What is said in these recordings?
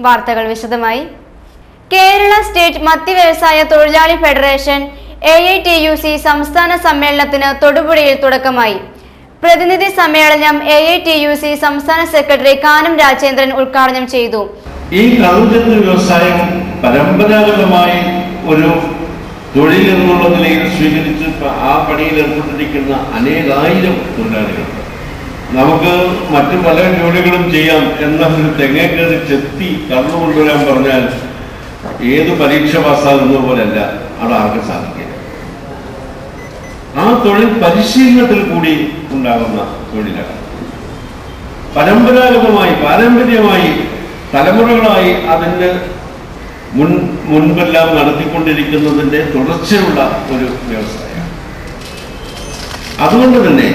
വാർത്തകൾ വിശദമായി. കേരള സ്റ്റേറ്റ് മത്സ്യ വ്യവസായ തൊഴിലാളി ഫെഡറേഷൻ AITUC സംസ്ഥാന സമ്മേളനത്തിന് തൊടുപുഴയിൽ തുടക്കമായി. പ്രതിനിധി സമ്മേളനം AITUC സംസ്ഥാന സെക്രട്ടറി കാനം രാജേന്ദ്രൻ ഉദ്ഘാടനം ചെയ്തു. ഈ കള്ളുചെത്ത് വ്യവസായം പരമ്പരാഗതമായി ഒരു തൊഴിൽ എന്നുള്ള നിലയിൽ സ്വീകരിച്ച് ആ പണിയിൽ ഏർപ്പെട്ടിരിക്കുന്ന അനേകായിരം തൊഴിലാളികളുണ്ട്. നമുക്ക് മറ്റു പല ജോലികളും ചെയ്യാം എന്ന ഒരു തെങ്ങേ കയറി ചെത്തി കടന്നു കൊണ്ടുവരാൻ പറഞ്ഞാൽ ഏത് പരീക്ഷ പാസ്സാകുന്ന പോലെയല്ല അവിടെ ആർക്കും സാധിക്കില്ല. ആ തൊഴിൽ പരിശീലനത്തിൽ കൂടി ഉണ്ടാകുന്ന തൊഴിലാണ്. പാരമ്പര്യമായി തലമുറകളായി അതിന് മുൻപെല്ലാം നടത്തിക്കൊണ്ടിരിക്കുന്നതിന്റെ തുടർച്ചയുള്ള ഒരു വ്യവസായമാണ്. അതുകൊണ്ട് തന്നെ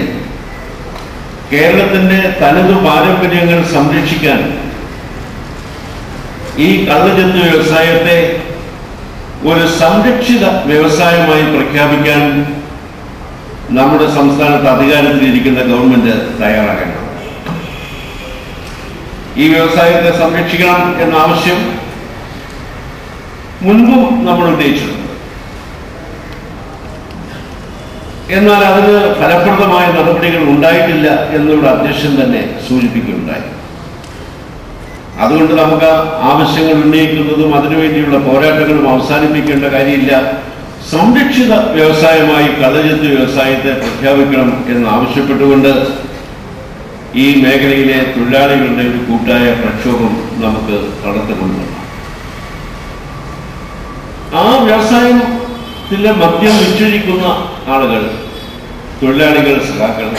കേരളത്തിന്റെ തനത് പാരമ്പര്യങ്ങൾ സംരക്ഷിക്കാൻ ഈ കള്ളുചെത്ത് വ്യവസായത്തെ ഒരു സംരക്ഷിത വ്യവസായമായി പ്രഖ്യാപിക്കാൻ നമ്മുടെ സംസ്ഥാനത്ത് അധികാരത്തിലിരിക്കുന്ന ഗവൺമെന്റ് തയ്യാറാകണം. ഈ വ്യവസായത്തെ സംരക്ഷിക്കണം എന്ന ആവശ്യം മുൻപും നമ്മൾ ഉന്നയിച്ചിട്ടുണ്ട്. എന്നാൽ അതിന് ഫലപ്രദമായ നടപടികൾ ഉണ്ടായിട്ടില്ല എന്നുള്ള അധ്യക്ഷൻ തന്നെ സൂചിപ്പിക്കുകയുണ്ടായി. അതുകൊണ്ട് നമുക്ക് ആവശ്യങ്ങൾ ഉന്നയിക്കുന്നതും അതിനുവേണ്ടിയുള്ള പോരാട്ടങ്ങളും അവസാനിപ്പിക്കേണ്ട കാര്യമില്ല. സംരക്ഷിത വ്യവസായമായി കള്ളുചെത്ത് വ്യവസായത്തെ പ്രഖ്യാപിക്കണം എന്നാവശ്യപ്പെട്ടുകൊണ്ട് ഈ മേഖലയിലെ തൊഴിലാളികളുടെ ഒരു കൂട്ടായ പ്രക്ഷോഭം നമുക്ക് നടത്തിക്കൊണ്ടുവരണം. ആ വ്യവസായത്തിലെ മദ്യം വിറ്റഴിക്കുന്ന ആളുകൾ, തൊഴിലാളികൾ, സഖാക്കൾ,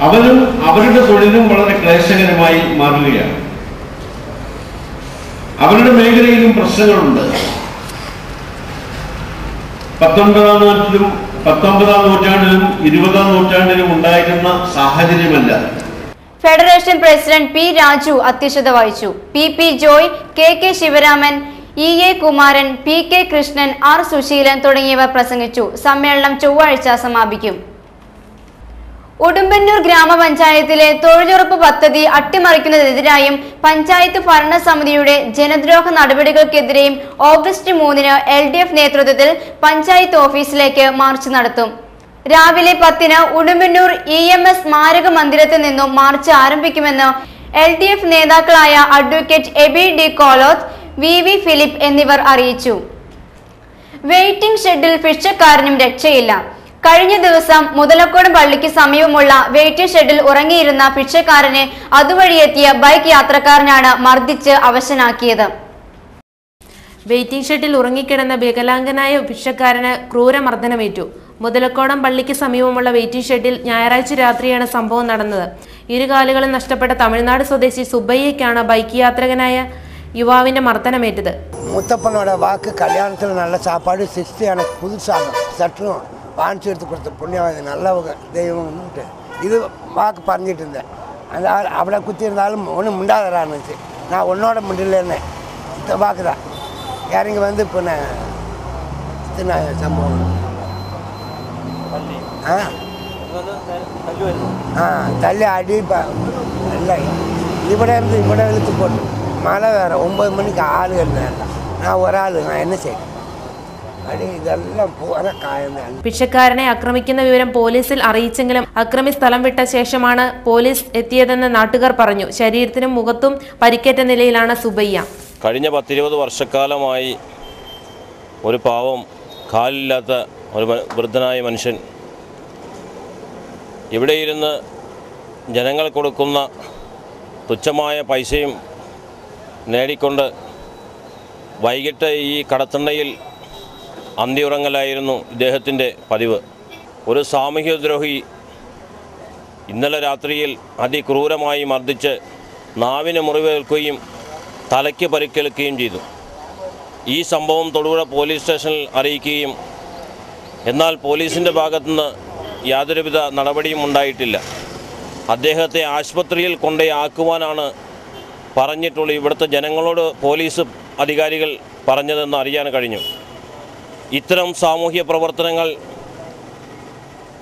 അവരും അവരുടെ തൊഴിലും വളരെ ക്ലേശകരമായി മാറുകയാണ്. അവരുടെ മേഖലയിലും പ്രശ്നങ്ങളുണ്ട്. 19ാം നൂറ്റാണ്ടിലും 20ാം നൂറ്റാണ്ടിലും ഉണ്ടായിരുന്ന സാഹചര്യമല്ല. Federation president P. രാജു അധ്യക്ഷത വഹിച്ചു. PP Joy, KK Sivaraman, EA Kumaran, PK Krishnan, R. Suseelan തുടങ്ങിയവർ പ്രസംഗിച്ചു. സമ്മേളനം ചൊവ്വാഴ്ച സമാപിക്കും. ഉടുമ്പന്നൂർ ഗ്രാമപഞ്ചായത്തിലെ തൊഴിലുറപ്പ് പദ്ധതി അട്ടിമറിക്കുന്നതിനെതിരായും പഞ്ചായത്ത് ഭരണസമിതിയുടെ ജനദ്രോഹ നടപടികൾക്കെതിരെയും ഓഗസ്റ്റ് 3-ന് LDF നേതൃത്വത്തിൽ പഞ്ചായത്ത് ഓഫീസിലേക്ക് മാർച്ച് നടത്തും. രാവിലെ 10-ന് ഉടുമ്പന്നൂർ EMS സ്മാരക മന്ദിരത്തിൽ നിന്നും മാർച്ച് ആരംഭിക്കുമെന്ന് LDF നേതാക്കളായ advocate Aby D Kolath, VV Philip എന്നിവർ അറിയിച്ചു. വെയിറ്റിംഗ് ഷെഡിൽ ഭിക്ഷക്കാരനും രക്ഷയില്ല. കഴിഞ്ഞ ദിവസം മുതലക്കോട് പള്ളിക്ക് സമീപമുള്ള വെയിറ്റിംഗ് ഷെഡിൽ ഉറങ്ങിയിരുന്ന ഭിക്ഷക്കാരനെ അതുവഴിയെത്തിയ ബൈക്ക് യാത്രക്കാരനാണ് മർദ്ദിച്ച് അവശനാക്കിയത്. വെയിറ്റിംഗ് ഷെഡിൽ ഉറങ്ങിക്കിടന്ന വികലാംഗനായ ഭിക്ഷക്കാരന് ക്രൂരമർദ്ദനമേറ്റു. മുതലക്കോടം പള്ളിക്ക് സമീപമുള്ള വെയിറ്റിംഗ് ഷെഡിൽ ഞായറാഴ്ച രാത്രിയാണ് സംഭവം നടന്നത്. ഇരുകാലുകളും നഷ്ടപ്പെട്ട തമിഴ്നാട് സ്വദേശി സുബയ്യയ്ക്കാണ് ബൈക്ക് യാത്രികനായ യുവാവിന്റെ മർദ്ദനമേറ്റത്. മുത്തപ്പനോட വാക്ക് കല്യാണത്തിൽ നല്ല സാപ്പാട് സിസ്റ്റിയാണ് പുതുസാണ് സട്ടും വാങ്ങിച്ചു എടുത്ത് കൊടുത്ത പുണ്യവാദി നല്ല ദൈവം ഇത് വാക്ക് പറഞ്ഞിട്ടുണ്ട്. അത് അവിടെ കുത്തിയിരുന്നാലും ஒன்றும் முண்டாதரான்னு நான் உன்னோட முடியலன்னு இந்த வாக்கு தான் இறங்கி வந்து பின்ன சம்பவம் தள்ளி அடி இல்லை ഇവിടെ இருந்து ഇവിടെ இழுத்து போட்டு மழை வேறு 9 மணிக்கு ஆளுகள் நான் ஒரு ஆள் நான் என்ன செய்யணும். ഭിക്ഷക്കാരനെ ആക്രമിക്കുന്ന വിവരം പോലീസിൽ അറിയിച്ചെങ്കിലും അക്രമി സ്ഥലം വിട്ട ശേഷമാണ് പോലീസ് എത്തിയതെന്ന് നാട്ടുകാർ പറഞ്ഞു. ശരീരത്തിനും മുഖത്തും പരിക്കേറ്റ നിലയിലാണ് സുബയ്യ. കഴിഞ്ഞ 10-20 വർഷക്കാലമായി ഒരു പാവം കാലില്ലാത്ത ഒരു വൃദ്ധനായ മനുഷ്യൻ ഇവിടെ ഇരുന്ന് ജനങ്ങൾ കൊടുക്കുന്ന തുച്ഛമായ പൈസയും നേടിക്കൊണ്ട് വൈകിട്ട് ഈ കടത്തണ്ണയിൽ അന്തിയുറങ്ങലായിരുന്നു ഇദ്ദേഹത്തിൻ്റെ പതിവ്. ഒരു സാമൂഹ്യദ്രോഹി ഇന്നലെ രാത്രിയിൽ അതിക്രൂരമായി മർദ്ദിച്ച് നാവിന് മുറിവേൽക്കുകയും തലയ്ക്ക് പരിക്കേൽക്കുകയും ചെയ്തു. ഈ സംഭവം തൊടുപുഴ പോലീസ് സ്റ്റേഷനിൽ അറിയിക്കുകയും എന്നാൽ പോലീസിൻ്റെ ഭാഗത്തുനിന്ന് യാതൊരുവിധ നടപടിയും ഉണ്ടായിട്ടില്ല. അദ്ദേഹത്തെ ആശുപത്രിയിൽ കൊണ്ടുപോയാക്കുവാനാണ് പറഞ്ഞിട്ടുള്ളത്. ഇവിടുത്തെ ജനങ്ങളോട് പോലീസ് അധികാരികൾ പറഞ്ഞതെന്ന് അറിയാൻ കഴിഞ്ഞു. ഇത്തരം സാമൂഹ്യ പ്രവർത്തനങ്ങൾ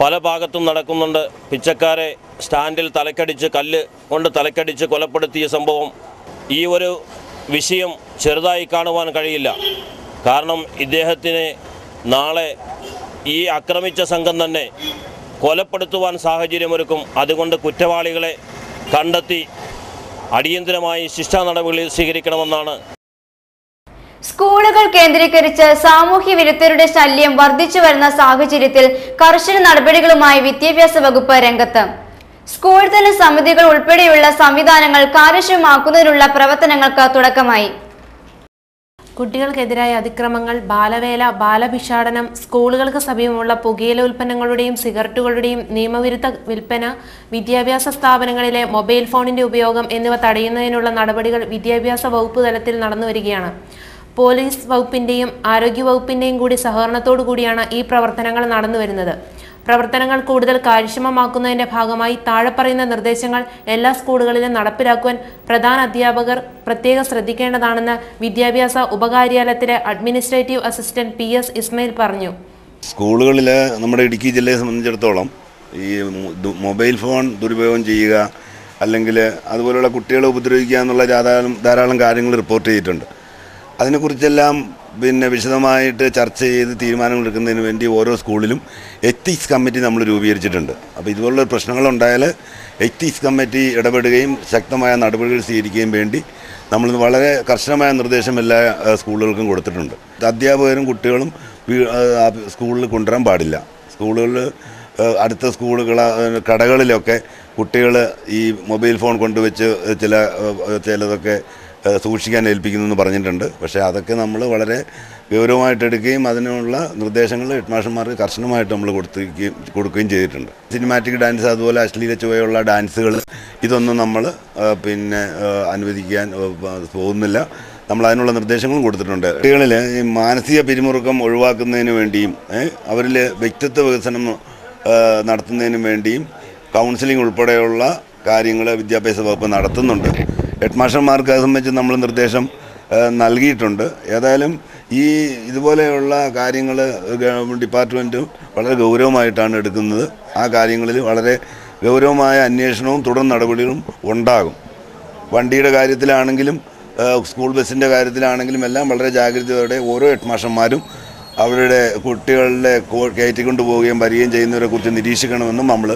പല ഭാഗത്തും നടക്കുന്നുണ്ട്. പിച്ചക്കാരെ സ്റ്റാൻഡിൽ തലക്കടിച്ച് കല്ല് കൊണ്ട് തലക്കടിച്ച് കൊലപ്പെടുത്തിയ സംഭവം ഈ ഒരു വിഷയം ചെറുതായി കാണുവാൻ കഴിയില്ല. കാരണം ഇദ്ദേഹത്തിനെ നാളെ ഈ ആക്രമിച്ച സംഘം തന്നെ കൊലപ്പെടുത്തുവാൻ സാഹചര്യമൊരുക്കും. അതുകൊണ്ട് കുറ്റവാളികളെ കണ്ടെത്തി അടിയന്തരമായി ശിക്ഷാ നടപടികൾ സ്വീകരിക്കണമെന്നാണ്. സ്കൂളുകൾ കേന്ദ്രീകരിച്ച് സാമൂഹ്യ വിരുദ്ധരുടെ ശല്യം വർദ്ധിച്ചു വരുന്ന സാഹചര്യത്തിൽ കർശന നടപടികളുമായി വിദ്യാഭ്യാസ വകുപ്പ് രംഗത്ത്. സ്കൂൾ തല സമിതികൾ ഉൾപ്പെടെയുള്ള സംവിധാനങ്ങൾ കാര്യക്ഷമമാക്കുന്നതിനുള്ള പ്രവർത്തനങ്ങൾക്ക് തുടക്കമായി. കുട്ടികൾക്കെതിരായ അതിക്രമങ്ങൾ, ബാലവേല, ബാലഭിക്ഷാടനം, സ്കൂളുകൾക്ക് സമീപമുള്ള പുകയില ഉൽപ്പന്നങ്ങളുടെയും സിഗരറ്റുകളുടെയും നിയമവിരുദ്ധ വിൽപ്പന, വിദ്യാഭ്യാസ സ്ഥാപനങ്ങളിലെ മൊബൈൽ ഫോണിന്റെ ഉപയോഗം എന്നിവ തടയുന്നതിനുള്ള നടപടികൾ വിദ്യാഭ്യാസ വകുപ്പ് തലത്തിൽ നടന്നുവരികയാണ്. പോലീസ് വകുപ്പിന്റെയും ആരോഗ്യ വകുപ്പിന്റെയും കൂടി സഹകരണത്തോടു കൂടിയാണ് ഈ പ്രവർത്തനങ്ങൾ നടന്നുവരുന്നത്. പ്രവർത്തനങ്ങൾ കൂടുതൽ കാര്യക്ഷമമാക്കുന്നതിന്റെ ഭാഗമായി താഴെ പറയുന്ന നിർദ്ദേശങ്ങൾ എല്ലാ സ്കൂളുകളിലും നടപ്പിലാക്കുവാൻ പ്രധാന അധ്യാപകർ പ്രത്യേകം ശ്രദ്ധിക്കേണ്ടതാണെന്ന് വിദ്യാഭ്യാസ ഉപകാര്യാലയത്തിലെ അഡ്മിനിസ്ട്രേറ്റീവ് അസിസ്റ്റന്റ് PS ഇസ്മയിൽ പറഞ്ഞു. സ്കൂളുകളിൽ നമ്മുടെ ഇടുക്കി ജില്ലയെ സംബന്ധിച്ചിടത്തോളം ഈ മൊബൈൽ ഫോൺ ദുരുപയോഗം ചെയ്യുക, അല്ലെങ്കിൽ അതുപോലുള്ള കുട്ടികളെ ഉപദ്രവിക്കുക എന്നുള്ള ധാരാളം കാര്യങ്ങൾ റിപ്പോർട്ട് ചെയ്തിട്ടുണ്ട്. അതിനെക്കുറിച്ചെല്ലാം വിശദമായിട്ട് ചർച്ച ചെയ്ത് തീരുമാനങ്ങൾ എടുക്കുന്നതിന് വേണ്ടി ഓരോ സ്കൂളിലും എത്തിക്സ് കമ്മിറ്റി നമ്മൾ രൂപീകരിച്ചിട്ടുണ്ട്. അപ്പോൾ ഇതുപോലുള്ള പ്രശ്നങ്ങളുണ്ടായാൽ എത്തിക്സ് കമ്മിറ്റി ഇടപെടുകയും ശക്തമായ നടപടികൾ സ്വീകരിക്കുകയും വേണ്ടി നമ്മൾ വളരെ കർശനമായ നിർദ്ദേശം എല്ലാ സ്കൂളുകൾക്കും കൊടുത്തിട്ടുണ്ട്. അധ്യാപകരും കുട്ടികളും സ്കൂളിൽ കൊണ്ടുവരാൻ പാടില്ല. സ്കൂളുകളിൽ അടുത്ത കടകളിലൊക്കെ കുട്ടികൾ ഈ മൊബൈൽ ഫോൺ കൊണ്ടുവച്ച് ചിലതൊക്കെ സൂക്ഷിക്കാൻ ഏൽപ്പിക്കുന്നു പറഞ്ഞിട്ടുണ്ട്. പക്ഷേ അതൊക്കെ നമ്മൾ വളരെ ഗൗരവമായിട്ടെടുക്കുകയും അതിനുള്ള നിർദ്ദേശങ്ങൾ ഹെഡ്മാസ്റ്റർമാർക്ക് കർശനമായിട്ട് നമ്മൾ കൊടുക്കുകയും ചെയ്തിട്ടുണ്ട്. സിനിമാറ്റിക് ഡാൻസ്, അതുപോലെ അശ്ലീല ചുവയുള്ള ഡാൻസുകൾ, ഇതൊന്നും നമ്മൾ അനുവദിക്കാൻ പോകുന്നില്ല. നമ്മൾ അതിനുള്ള നിർദ്ദേശങ്ങളും കൊടുത്തിട്ടുണ്ട്. കുട്ടികളിൽ ഈ മാനസിക പിരിമുറുക്കം ഒഴിവാക്കുന്നതിന് വേണ്ടിയും അവരിൽ വ്യക്തിത്വ വികസനം നടത്തുന്നതിനും വേണ്ടിയും കൗൺസിലിംഗ് ഉൾപ്പെടെയുള്ള കാര്യങ്ങൾ വിദ്യാഭ്യാസ വകുപ്പ് നടത്തുന്നുണ്ട്. ഹെഡ്മാസ്റ്റർമാർക്ക് അത് സംബന്ധിച്ച് നമ്മൾ നിർദ്ദേശം നൽകിയിട്ടുണ്ട്. ഏതായാലും ഇതുപോലെയുള്ള കാര്യങ്ങൾ ഡിപ്പാർട്ട്മെൻറ്റ് വളരെ ഗൗരവമായിട്ടാണ് എടുക്കുന്നത്. ആ കാര്യങ്ങളിൽ വളരെ ഗൗരവമായ അന്വേഷണവും തുടർ നടപടികളും ഉണ്ടാകും. വണ്ടിയുടെ കാര്യത്തിലാണെങ്കിലും സ്കൂൾ ബസ്സിൻ്റെ കാര്യത്തിലാണെങ്കിലും എല്ലാം വളരെ ജാഗ്രതയോടെ ഓരോ ഹെഡ്മാസ്റ്റർമാരും അവരുടെ കുട്ടികളെ കയറ്റിക്കൊണ്ടു പോവുകയും വരികയും ചെയ്യുന്നവരെക്കുറിച്ച് നിരീക്ഷിക്കണമെന്നും നമ്മൾ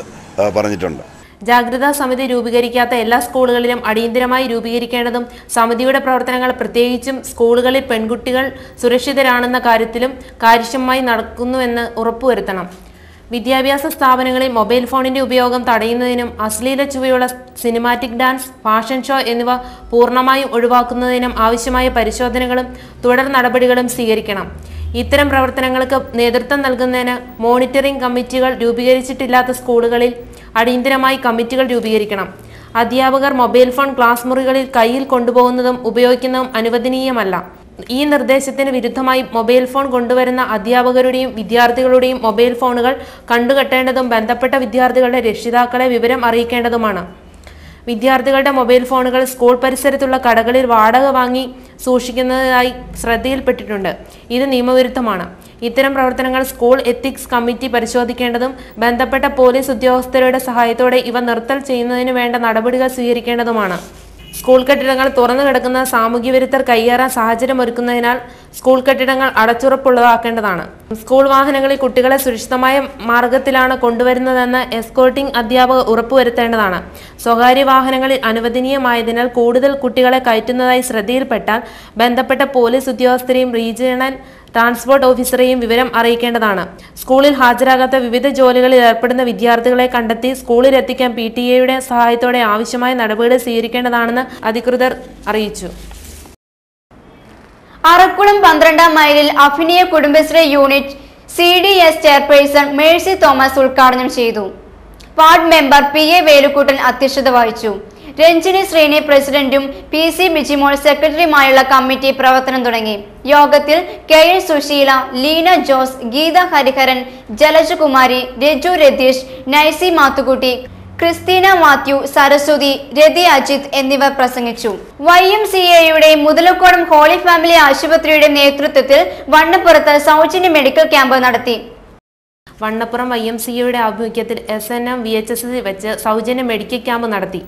പറഞ്ഞിട്ടുണ്ട്. ജാഗ്രതാ സമിതി രൂപീകരിക്കാത്ത എല്ലാ സ്കൂളുകളിലും അടിയന്തരമായി രൂപീകരിക്കേണ്ടതും സമിതിയുടെ പ്രവർത്തനങ്ങൾ പ്രത്യേകിച്ചും സ്കൂളുകളിൽ പെൺകുട്ടികൾ സുരക്ഷിതരാണെന്ന കാര്യത്തിലും കാര്യക്ഷമമായി നടക്കുന്നുവെന്ന് ഉറപ്പുവരുത്തണം. വിദ്യാഭ്യാസ സ്ഥാപനങ്ങളിൽ മൊബൈൽ ഫോണിന്റെ ഉപയോഗം തടയുന്നതിനും അശ്ലീല ചുവയുള്ള സിനിമാറ്റിക് ഡാൻസ്, ഫാഷൻ ഷോ എന്നിവ പൂർണ്ണമായും ഒഴിവാക്കുന്നതിനും ആവശ്യമായ പരിശോധനകളും തുടർ നടപടികളും സ്വീകരിക്കണം. ഇത്തരം പ്രവർത്തനങ്ങൾക്ക് നേതൃത്വം നൽകുന്നതിന് മോണിറ്ററിംഗ് കമ്മിറ്റികൾ രൂപീകരിച്ചിട്ടില്ലാത്ത സ്കൂളുകളിൽ അടിയന്തരമായി കമ്മിറ്റികൾ രൂപീകരിക്കണം. അധ്യാപകർ മൊബൈൽ ഫോൺ ക്ലാസ് മുറികളിൽ കയ്യിൽ കൊണ്ടുപോകുന്നതും ഉപയോഗിക്കുന്നതും അനുവദനീയമല്ല. ഈ നിർദ്ദേശത്തിന് വിരുദ്ധമായി മൊബൈൽ ഫോൺ കൊണ്ടുവരുന്ന അധ്യാപകരുടെയും വിദ്യാർത്ഥികളുടെയും മൊബൈൽ ഫോണുകൾ കണ്ടുകെട്ടേണ്ടതും ബന്ധപ്പെട്ട വിദ്യാർത്ഥികളുടെ രക്ഷിതാക്കളെ വിവരം അറിയിക്കേണ്ടതുമാണ്. വിദ്യാർത്ഥികളുടെ മൊബൈൽ ഫോണുകൾ സ്കൂൾ പരിസരത്തുള്ള കടകളിൽ വാടക വാങ്ങി സൂക്ഷിക്കുന്നതായി ശ്രദ്ധയിൽപ്പെട്ടിട്ടുണ്ട്. ഇത് നിയമവിരുദ്ധമാണ്. ഇത്തരം പ്രവർത്തനങ്ങൾ സ്കൂൾ എത്തിക്സ് കമ്മിറ്റി പരിശോധിക്കേണ്ടതും ബന്ധപ്പെട്ട പോലീസ് ഉദ്യോഗസ്ഥരുടെ സഹായത്തോടെ ഇവ നിർത്തൽ ചെയ്യുന്നതിന് വേണ്ട നടപടികൾ സ്വീകരിക്കേണ്ടതുമാണ്. സ്കൂൾ കെട്ടിടങ്ങൾ തുറന്നു കിടക്കുന്ന സാമൂഹ്യ വിരുദ്ധർ കയ്യേറാൻ സാഹചര്യമൊരുക്കുന്നതിനാൽ സ്കൂൾ കെട്ടിടങ്ങൾ അടച്ചുറപ്പുള്ളതാക്കേണ്ടതാണ്. സ്കൂൾ വാഹനങ്ങളിൽ കുട്ടികളെ സുരക്ഷിതമായ മാർഗത്തിലാണ് കൊണ്ടുവരുന്നതെന്ന് എസ്കോർട്ടിംഗ് അധ്യാപകർ ഉറപ്പുവരുത്തേണ്ടതാണ്. സ്വകാര്യ വാഹനങ്ങളിൽ അനുവദനീയമായതിനാൽ കൂടുതൽ കുട്ടികളെ കയറ്റുന്നതായി ശ്രദ്ധയിൽപ്പെട്ടാൽ ബന്ധപ്പെട്ട പോലീസ് ഉദ്യോഗസ്ഥരെയും റീജിയണൽ ട്രാൻസ്പോർട്ട് ഓഫീസറെയും വിവരം അറിയിക്കേണ്ടതാണ്. സ്കൂളിൽ ഹാജരാകാത്ത വിവിധ ജോലികളിൽ ഏർപ്പെടുന്ന വിദ്യാർത്ഥികളെ കണ്ടെത്തി സ്കൂളിൽ എത്തിക്കാൻ PTA സഹായത്തോടെ ആവശ്യമായ നടപടികൾ സ്വീകരിക്കേണ്ടതാണെന്ന് അധികൃതർ അറിയിച്ചു. അറക്കുളം 12-ാം മൈലിൽ അഭിനയ Kudumbashree unit CDS chairperson Mercy Thomas ഉദ്ഘാടനം ചെയ്തു. വാർഡ് മെമ്പർ PA വേലുക്കുട്ടൻ അധ്യക്ഷത വഹിച്ചു. രഞ്ജിനി ശ്രീനി പ്രസിഡന്റും PC ബിജിമോൾ സെക്രട്ടറിയുമായുള്ള കമ്മിറ്റി പ്രവർത്തനം തുടങ്ങി. യോഗത്തിൽ KN സുശീല, ലീന ജോസ്, ഗീത ഹരിഹരൻ, ജലജകുമാരി, രജു രതീഷ്, നൈസി മാത്തുക്കുട്ടി, ക്രിസ്റ്റീന മാത്യു, സരസ്വതി, രതി അജിത് എന്നിവർ പ്രസംഗിച്ചു. YMCA മുതലക്കോടം ഹോളി ഫാമിലി ആശുപത്രിയുടെ നേതൃത്വത്തിൽ വണ്ണപ്പുറത്ത് സൗജന്യ മെഡിക്കൽ ക്യാമ്പ് നടത്തി. വണ്ണപ്പുറം YMCA ആഭിമുഖ്യത്തിൽ SNM VHS വെച്ച് സൗജന്യ മെഡിക്കൽ ക്യാമ്പ് നടത്തി.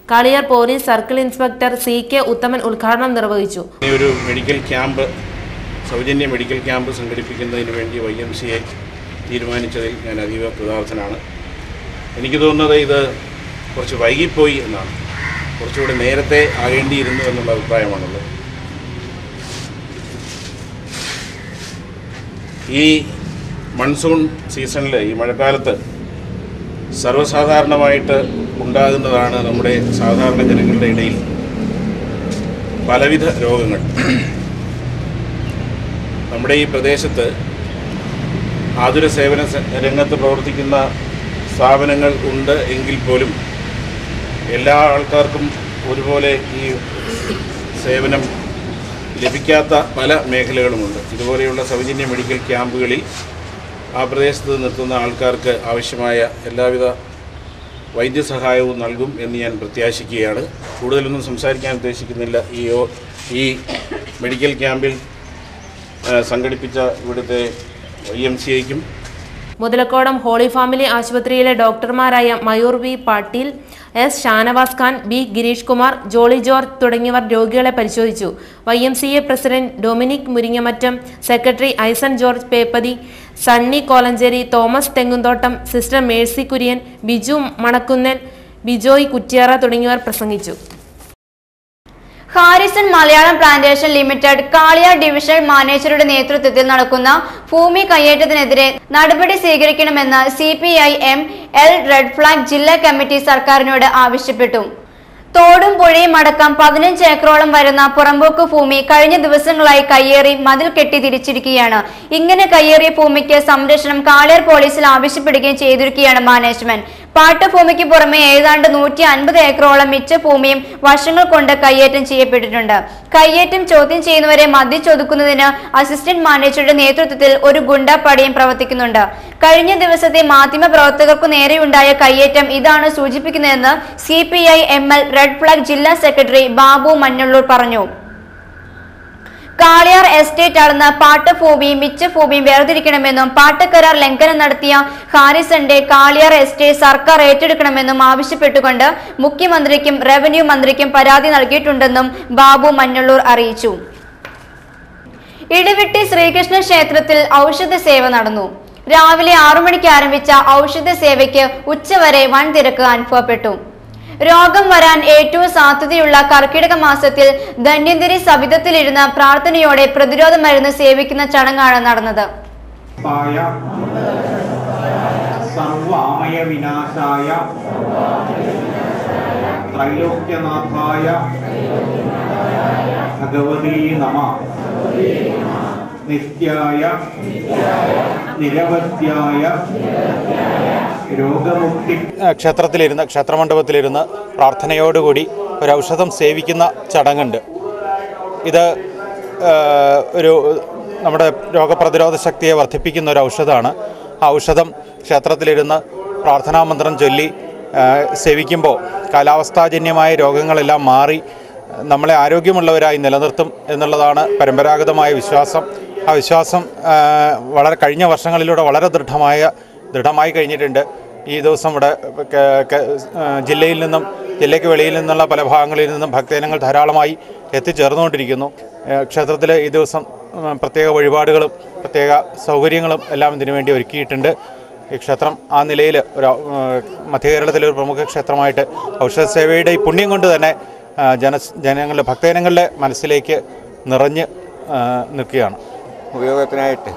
Kaliyar police circle inspector CK ഉത്തമൻ ഉദ്ഘാടനം നിർവഹിച്ചു. ഒരു മെഡിക്കൽ ക്യാമ്പ്, സൗജന്യ മെഡിക്കൽ ക്യാമ്പ് സംഘടിപ്പിക്കുന്നതിന് വേണ്ടി YMCA തീരുമാനിച്ചതിൽ ഞാൻ അതീവ കൃതാർത്ഥനാണ്. എനിക്ക് തോന്നുന്നത് ഇത് കുറച്ച് വൈകിപ്പോയി എന്നാണ്. കുറച്ചുകൂടി നേരത്തെ ആകേണ്ടിയിരുന്നു എന്നുള്ള അഭിപ്രായമാണുള്ളത്. ഈ മൺസൂൺ സീസണിൽ, ഈ മഴക്കാലത്ത് സർവ്വസാധാരണമായിട്ട് ഉണ്ടാകുന്നതാണ് നമ്മുടെ സാധാരണ ജനങ്ങളുടെ ഇടയിൽ പലവിധ രോഗങ്ങൾ. നമ്മുടെ ഈ പ്രദേശത്ത് ആതുര സേവന രംഗത്ത് പ്രവർത്തിക്കുന്ന സ്ഥാപനങ്ങൾ ഉണ്ട് എങ്കിൽ പോലും എല്ലാ ആൾക്കാർക്കും ഒരുപോലെ ഈ സേവനം ലഭിക്കാത്ത പല മേഖലകളുമുണ്ട്. ഇതുപോലെയുള്ള സൗജന്യ മെഡിക്കൽ ക്യാമ്പുകളിൽ ആ പ്രദേശത്ത് നിർത്തുന്ന ആൾക്കാർക്ക് ആവശ്യമായ എല്ലാവിധ വൈദ്യസഹായവും നൽകും എന്ന് ഞാൻ പ്രത്യാശിക്കുകയാണ്. കൂടുതലൊന്നും സംസാരിക്കാൻ ഉദ്ദേശിക്കുന്നില്ല. ഈ മെഡിക്കൽ ക്യാമ്പിൽ സംഘടിപ്പിച്ച ഇവിടുത്തെ YMCAയ്ക്കും മുതലക്കോടം ഹോളി ഫാമിലി ആശുപത്രിയിലെ ഡോക്ടർമാരായ Mayur V. Patil, S. Shanavas Khan, B. Girish Kumar, Jolly George തുടങ്ങിയവർ രോഗികളെ പരിശോധിച്ചു. YMCA president Dominic Muringamattam, secretary Aisen George Peppathi, Sunny Kolenchery, Thomas Thengumthottam, sister Mercy Kurian, Biju Manakkunnan, Bijoy Kuttiyara തുടങ്ങിയവർ പ്രസംഗിച്ചു. Harrison Malayalam plantation limited Kaliyar division മാനേജറുടെ നേതൃത്വത്തിൽ നടക്കുന്ന ഭൂമി കയ്യേറ്റത്തിനെതിരെ നടപടി സ്വീകരിക്കണമെന്ന് CPI-ML റെഡ് ഫ്ലാഗ് ജില്ലാ കമ്മിറ്റി സർക്കാരിനോട് ആവശ്യപ്പെട്ടു. തോടും പുഴയും അടക്കം 15 ഏക്കറോളം വരുന്ന പുറമ്പോക്ക് ഭൂമി കഴിഞ്ഞ ദിവസങ്ങളായി കയ്യേറി മതിൽ കെട്ടി തിരിച്ചിരിക്കുകയാണ്. ഇങ്ങനെ കയ്യേറിയ ഭൂമിക്ക് സംരക്ഷണം കാളിയാർ പോലീസിൽ ആവശ്യപ്പെടുകയും ചെയ്തിരിക്കുകയാണ് മാനേജ്മെന്റ്. പാട്ടഭൂമിക്ക് പുറമെ ഏതാണ്ട് 150 ഏക്കറോളം മിച്ച ഭൂമിയും വർഷങ്ങൾ കൊണ്ട് കയ്യേറ്റം ചെയ്യപ്പെട്ടിട്ടുണ്ട്. കയ്യേറ്റം ചോദ്യം ചെയ്യുന്നവരെ മദ്യച്ചൊതുക്കുന്നതിന് അസിസ്റ്റന്റ് മാനേജറുടെ നേതൃത്വത്തിൽ ഒരു ഗുണ്ടാപ്പടയും പ്രവർത്തിക്കുന്നുണ്ട്. കഴിഞ്ഞ ദിവസത്തെ മാധ്യമ പ്രവർത്തകർക്കു നേരെയുണ്ടായ കയ്യേറ്റം ഇതാണ് സൂചിപ്പിക്കുന്നതെന്ന് CPI-ML റെഡ് ഫ്ലാഗ് ജില്ലാ സെക്രട്ടറി ബാബു മഞ്ഞള്ളൂർ പറഞ്ഞു. കാളിയാർ എസ്റ്റേറ്റ് അളന്ന് പാട്ടഭൂമിയും മിച്ചഭൂമിയും വേർതിരിക്കണമെന്നും പാട്ടക്കരാർ ലംഘനം നടത്തിയ ഹാരിസന്റെ കാളിയാർ എസ്റ്റേറ്റ് സർക്കാർ ഏറ്റെടുക്കണമെന്നും ആവശ്യപ്പെട്ടുകൊണ്ട് മുഖ്യമന്ത്രിക്കും റവന്യൂ മന്ത്രിക്കും പരാതി നൽകിയിട്ടുണ്ടെന്നും ബാബു മഞ്ഞള്ളൂർ അറിയിച്ചു. ഇടവിട്ടി ശ്രീകൃഷ്ണ ക്ഷേത്രത്തിൽ ഔഷധ സേവ നടന്നു. രാവിലെ 6 മണിക്ക് ആരംഭിച്ച ഔഷധ സേവയ്ക്ക് ഉച്ചവരെ വൻ തിരക്ക് അനുഭവപ്പെട്ടു. രോഗം വരാൻ ഏറ്റവും സാധ്യതയുള്ള കർക്കിടക മാസത്തിൽ ധന്വന്തരി സവിധത്തിലിരുന്ന പ്രാർത്ഥനയോടെ പ്രതിരോധ മരുന്ന് സേവിക്കുന്ന ചടങ്ങാണ് നടന്നത്. സർവ്വാമയ വിനാശായ ത്രൈലോക്യനാഥായ ഭഗവതീ നമഃ. നിത്യായ നിരവധ്യായ രോഗമുക്തി. ക്ഷേത്രത്തിലിരുന്ന്, ക്ഷേത്രമണ്ഡപത്തിലിരുന്ന് പ്രാർത്ഥനയോടുകൂടി ഒരു ഔഷധം സേവിക്കുന്ന ചടങ്ങുണ്ട്. ഇത് ഒരു നമ്മുടെ രോഗപ്രതിരോധ ശക്തിയെ വർദ്ധിപ്പിക്കുന്ന ഒരു ഔഷധമാണ്. ആ ഔഷധം ക്ഷേത്രത്തിലിരുന്ന് പ്രാർത്ഥനാമന്ത്രം ചൊല്ലി സേവിക്കുമ്പോൾ കാലാവസ്ഥാജന്യമായ രോഗങ്ങളെല്ലാം മാറി നമ്മളെ ആരോഗ്യമുള്ളവരായി നിലനിർത്തും എന്നുള്ളതാണ് പരമ്പരാഗതമായ വിശ്വാസം. ആ വിശ്വാസം കഴിഞ്ഞ വർഷങ്ങളിലൂടെ വളരെ ദൃഢമായി കഴിഞ്ഞിട്ടുണ്ട്. ഈ ദിവസം ഇവിടെ ജില്ലയിൽ നിന്നും ജില്ലയ്ക്ക് വെളിയിൽ നിന്നുള്ള പല ഭാഗങ്ങളിൽ നിന്നും ഭക്തജനങ്ങൾ ധാരാളമായി എത്തിച്ചേർന്നുകൊണ്ടിരിക്കുന്നു. ക്ഷേത്രത്തിൽ ഈ ദിവസം പ്രത്യേക വഴിപാടുകളും പ്രത്യേക സൗകര്യങ്ങളും എല്ലാം ഇതിനു വേണ്ടി ഒരുക്കിയിട്ടുണ്ട്. ഈ ക്ഷേത്രം ആ നിലയിൽ ഒരു മധ്യകേരളത്തിലെ ഒരു പ്രമുഖ ക്ഷേത്രമായിട്ട് ഔഷധ സേവയുടെ ഈ പുണ്യം കൊണ്ട് തന്നെ ജനങ്ങളുടെ ഭക്തജനങ്ങളുടെ മനസ്സിലേക്ക് നിറഞ്ഞ് നിൽക്കുകയാണ്. ഉപയോഗത്തിനായിട്ട്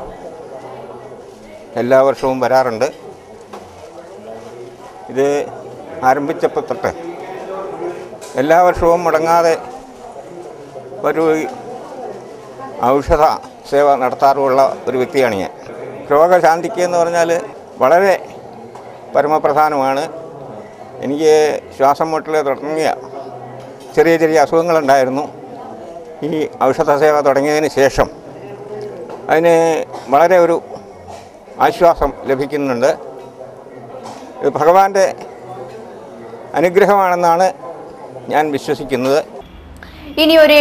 എല്ലാ വർഷവും വരാറുണ്ട്. ഇത് ആരംഭിച്ചപ്പോൾ തൊട്ട് എല്ലാ വർഷവും മുടങ്ങാതെ ഒരു ഔഷധ സേവ നടത്താറുള്ള ഒരു വ്യക്തിയാണ് ഞാൻ. രോഗശാന്തിക്ക് എന്ന് പറഞ്ഞാൽ വളരെ പരമപ്രധാനമാണ്. എനിക്ക് ശ്വാസം മുട്ടൽ തുടങ്ങിയ ചെറിയ അസുഖങ്ങളുണ്ടായിരുന്നു. ഈ ഔഷധ സേവ തുടങ്ങിയതിന് ശേഷം അതിന് വളരെ ഒരു ആശ്വാസം ലഭിക്കുന്നുണ്ട്. ഇത് ഭഗവാന്റെ അനുഗ്രഹമാണെന്നാണ് ഞാൻ വിശ്വസിക്കുന്നത്. ഇനി ഒരു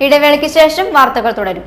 ഇടവേളയ്ക്ക് ശേഷം വാർത്തകൾ തുടരും.